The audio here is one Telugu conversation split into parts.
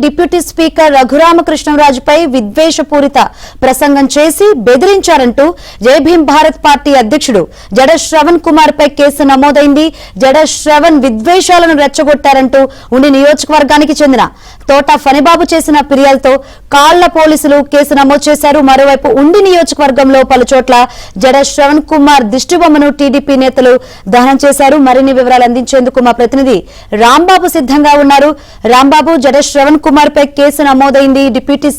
డిప్యూటీ స్పీకర్ రఘురామకృష్ణంరాజుపై విద్వేషపూరిత ప్రసంగం చేసి బెదిరించారంటూ జై భీమ్ భారత్ పార్టీ అధ్యక్షుడు జడ శ్రవణ్ కుమార్ పై కేసు నమోదైంది. జడ శ్రవణ్ విద్వేషాలను రెచ్చగొట్టారంటూ ఉండి నియోజకవర్గానికి చెందిన తోట ఫణిబాబు చేసిన ఫిర్యాదుతో కాళ్ల పోలీసులు కేసు నమోదు చేశారు. మరోవైపు ఉండి నియోజకవర్గంలో పలుచోట్ల జడ శ్రవణ్ కుమార్ దిష్టిబొమ్మను టీడీపీ నేతలు దహనం చేశారు. మరిన్ని వివరాలు అందించేందుకు మా ప్రతినిధి రాంబాబు సిద్ధంగా ఉన్నారు. రాంబాబు, జడ శ్రవణ్ కుమార్ పై కేసు నమోదైంది. డిప్యూటీ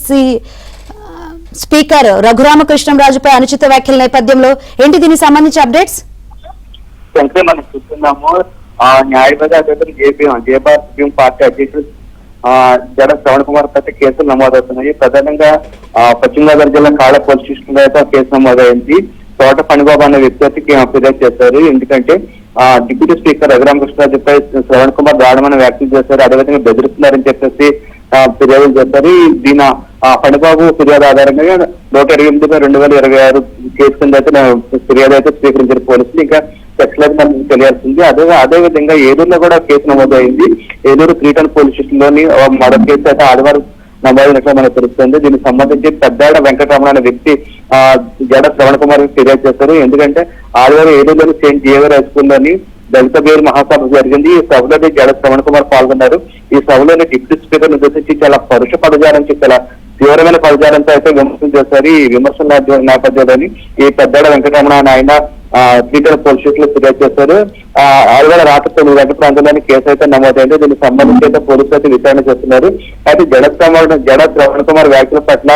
స్పీకర్ రఘురామకృష్ణంరాజుపై అనుచిత వ్యాఖ్యల నేపథ్యంలో ఏంటి దీనికి సంబంధించి అప్డేట్స్? మనం చూస్తున్నాము న్యాయవాది జై భీమ్ పార్టీ అధ్యక్షుడు జడ శ్రవణ్ కుమార్ పై కేసులు నమోదవుతున్నాయి. ప్రధానంగా పశ్చిమ గోదావరి జిల్లా కాళ్ళ పోలీస్ స్టేషన్ అయితే కేసు నమోదైంది. తోట ఫణిబాబు అనే వ్యక్తికి ఫిర్యాదు చేశారు. ఎందుకంటే డిప్యూటీ స్పీకర్ రఘురామకృష్ణరాజుపై శ్రవణ్ కుమార్ దారుణమైన వ్యాఖ్యలు చేశారు, అదేవిధంగా బెదిరిస్తున్నారని చెప్పేసి ఫిర్యాదులు చేశారు. దీని ఫణిబాబు ఫిర్యాదు ఆధారంగా 128/2026 కేసు కింద అయితే ఫిర్యాదు అయితే స్వీకరించారు పోలీసులు. ఇంకా సెక్షన్లకు మనకు తెలియాల్సింది. అదే విధంగా ఏలూరులో కూడా కేసు నమోదైంది. ఏలూరు 3 టౌన్ పోలీస్ స్టేషన్ లోని మరో కేసు అయితే ఆదివారం నమోదైనట్లు మనకు తెలుస్తుంది. దీనికి సంబంధించి పెద్దాడ వెంకటరమణ అనే వ్యక్తి జడ శ్రవణ్ కుమార్ ఫిర్యాదు చేశారు. ఎందుకంటే ఆదివారం ఏలూరులోని సెయింట్ జేవియర్ హై స్కూల్లోని దళిత బేరు మహాసభ జరిగింది. ఈ సభలో జడ శ్రవణ్ కుమార్ పాల్గొన్నారు. ఈ సభలోని డిప్యూటీ స్పీకర్ ఉద్దేశించి చాలా పరుష పదజాలంతో చాలా తీవ్రమైన పదజాలంతో అయితే విమర్శలు చేశారు. ఈ విమర్శల నేపథ్యంలోని ఈ పెద్దాడ వెంకటరమణ అని ఆయన 3 టౌన్ పోలీస్ స్టేషన్ లో ఫిర్యాదు చేశారు. ఆదివారం రాత్రి 9 గంటల ప్రాంతంలోని కేసు అయితే నమోదైంది. దీనికి సంబంధించి అయితే పోలీసులు అయితే విచారణ చేస్తున్నారు. అయితే జడ శ్రవణ్ కుమార్ వ్యాఖ్యల పట్ల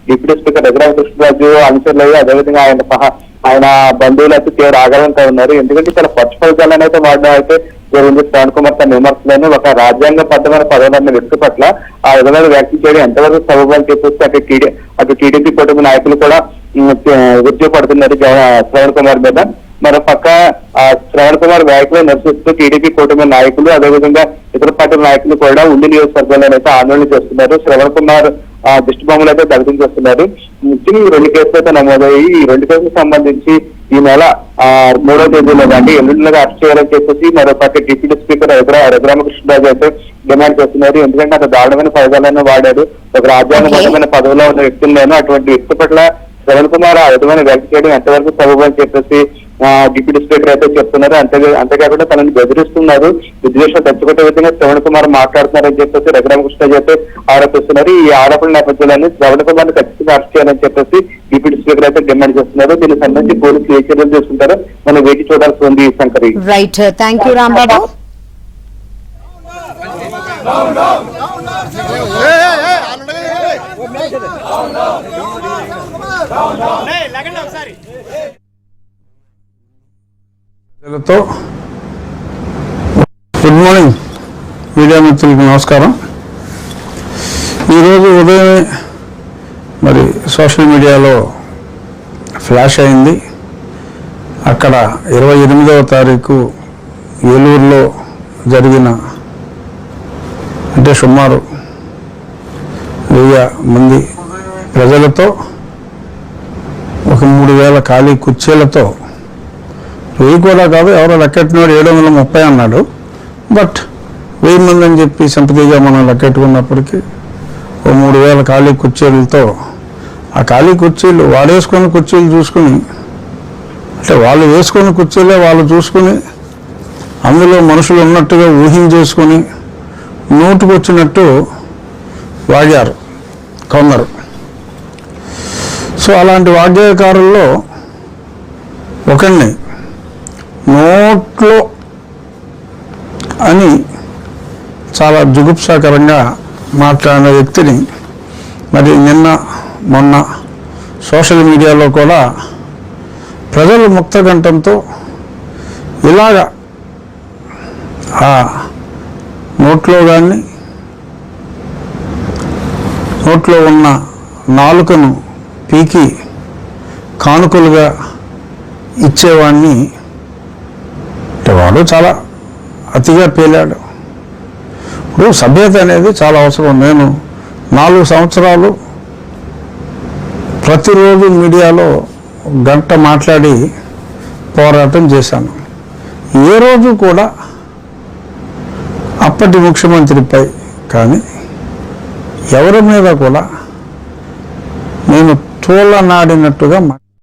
డిప్యూటీ స్పీకర్ రఘురామకృష్ణరాజు అనుచరులు అదేవిధంగా ఆయన బంధువులు అయితే తీవ్ర ఆగ్రహంతో ఉన్నారు. ఎందుకంటే చాలా పక్షపదాలను అయితే వాడడం అయితే జరిగింది. శ్రవణ్ కుమార్ తన విమర్శలను ఒక రాజ్యాంగబద్ధమైన పదవులన్న వ్యక్తి పట్ల ఆ విధమైన వ్యాఖ్యలు చేయడం ఎంతవరకు సబబని చెప్పేసి అటు టీడీపీ కుటుంబ నాయకులు కూడా ఉద్యోగపడుతున్నారు శ్రవణ్ కుమార్ మీద. మరో పక్క శ్రవణ్ కుమార్ వ్యాఖ్యలు నిరసిస్తూ టీడీపీ కుటుంబ నాయకులు అదేవిధంగా ఇతర పార్టీల నాయకులు కూడా ఉండి నియోజకవర్గంలో అయితే ఆందోళన చేస్తున్నారు. శ్రవణ్ కుమార్ దిష్టిబొమ్మలు అయితే దగ్ధం చేస్తున్నారు. ముఖ్యంగా ఈ 2 కేసులు అయితే నమోదయ్యి ఈ 2 కేసులకు సంబంధించి ఈ నెల 3వ తేదీలో కానీ ఎల్లుండిగా అరెస్ట్ చేయాలని చెప్పేసి మరో పక్క డిప్యూటీ స్పీకర్ రఘురామకృష్ణరాజు అయితే డిమాండ్ చేస్తున్నారు. ఎందుకంటే అతను దారుణమైన పదవులను వాడాడు. ఒక రాజ్యాంగబద్ధమైన పదవిలో ఉన్న వ్యక్తులను అటువంటి వ్యక్తి పట్ల శ్రవణ్ కుమార్ ఆ విధమైన వ్యాఖ్య చేయడం ఎంతవరకు సబబు అని చెప్పేసి డిప్యూటీ స్పీకర్ అయితే చెప్తున్నారు. అంతేకాకుండా తనని బెదిరిస్తున్నారు, విద్వేషం తెచ్చుకునే విధంగా శ్రవణ్ కుమార్ మాట్లాడుతున్నారని చెప్పేసి రఘురామకృష్ణ అయితే ఆరోపిస్తున్నారు. ఈ ఆరోపణ నేపథ్యంలో శ్రవణ్ కుమార్ ఖచ్చితంగా అరెస్ట్ చేయాలని చెప్పేసి డిప్యూటీ స్పీకర్ అయితే డిమాండ్ చేస్తున్నారు. దీనికి సంబంధించి పోలీసులు ఏ చర్యలు తీసుకుంటారో మనం వేచి చూడాల్సి ఉంది. Shankari, right, thank you Rambabu. Good morning media మిత్రులకు నమస్కారం. ఈరోజు ఉదయమే మరి సోషల్ మీడియాలో ఫ్లాష్ అయింది. అక్కడ 28వ తారీఖు ఏలూరులో జరిగిన అంటే సుమారు 1000 మంది ప్రజలతో ఒక 3000 ఖాళీ కుర్చీలతో 1000 కూడా కాదు, ఎవరో లెక్కెట్టినాడు 730 అన్నాడు. బట్ 1000 మంది అని చెప్పి సింపతిగా మనం లెక్కెట్టుకున్నప్పటికీ ఓ 3000 ఖాళీ కుర్చీలతో ఆ ఖాళీ కుర్చీలు వాడేసుకున్న కుర్చీలు చూసుకుని అంటే వాళ్ళు వేసుకున్న కుర్చీలే వాళ్ళు చూసుకుని అందులో మనుషులు ఉన్నట్టుగా ఊహించేసుకొని నోటుకొచ్చినట్టు వాగారు కొందరు. సో అలాంటి వాగ్యకారుల్లో ఒకరిని నోట్లో అని చాలా జుగుప్సాకరంగా మాట్లాడిన వ్యక్తిని మరి నిన్న మొన్న సోషల్ మీడియాలో కూడా ప్రజలు ముక్తకంఠంతో ఇలాగా ఆ నోట్లో కానీ నోట్లో ఉన్న నాలుకను పీకి కానుకలుగా ఇచ్చేవాడిని వాడు చాలా అతిగా పేలాడు. ఇప్పుడు సభ్యత అనేది చాలా అవసరం. నేను 4 సంవత్సరాలు ప్రతిరోజు మీడియాలో గంట మాట్లాడి పోరాటం చేశాను. ఏ రోజు కూడా అప్పటి ముఖ్యమంత్రిపై కానీ ఎవరి మీద కూడా నేను తోలనాడినట్టుగా